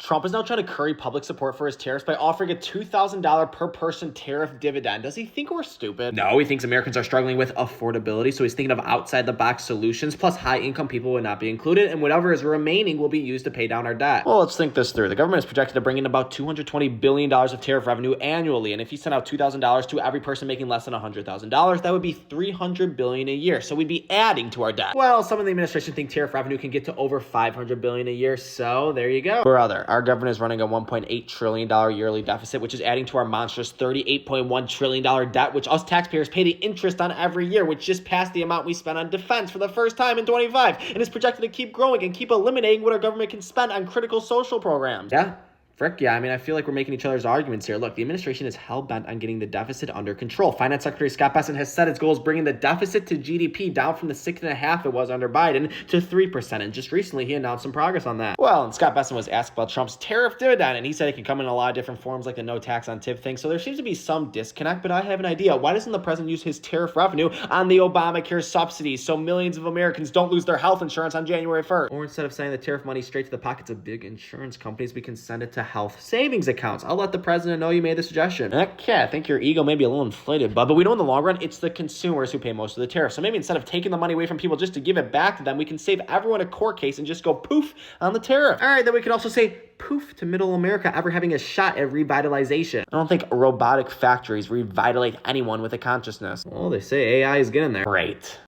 Trump is now trying to curry public support for his tariffs by offering a $2,000 per person tariff dividend. Does he think we're stupid? No, he thinks Americans are struggling with affordability, so he's thinking of outside-the-box solutions, plus high-income people would not be included, and whatever is remaining will be used to pay down our debt. Well, let's think this through. The government is projected to bring in about $220 billion of tariff revenue annually, and if you send out $2,000 to every person making less than $100,000, that would be $300 billion a year, so we'd be adding to our debt. Well, some in the administration think tariff revenue can get to over $500 billion a year, so there you go. Brother, our government is running a $1.8 trillion yearly deficit, which is adding to our monstrous $38.1 trillion debt, which us taxpayers pay the interest on every year, which just passed the amount we spend on defense for the first time in 25, and is projected to keep growing and keep eliminating what our government can spend on critical social programs. Yeah. Frick, yeah, I mean, I feel like we're making each other's arguments here. Look, the administration is hell-bent on getting the deficit under control. Finance Secretary Scott Bessent has said its goal is bringing the deficit to GDP down from the 6.5% it was under Biden to 3%, and just recently he announced some progress on that. Well, and Scott Bessent was asked about Trump's tariff dividend, and he said it can come in a lot of different forms, like the no tax on tip thing, so there seems to be some disconnect, but I have an idea. Why doesn't the president use his tariff revenue on the Obamacare subsidies so millions of Americans don't lose their health insurance on January 1st? Or instead of sending the tariff money straight to the pockets of big insurance companies, we can send it to health savings accounts. I'll let the president know you made the suggestion. Okay, I think your ego may be a little inflated, bud, but we know in the long run, it's the consumers who pay most of the tariffs. So maybe instead of taking the money away from people just to give it back to them, we can save everyone a court case and just go poof on the tariff. All right, then we can also say poof to middle America ever having a shot at revitalization. I don't think robotic factories revitalize anyone with a consciousness. Well, they say AI is getting there. Great.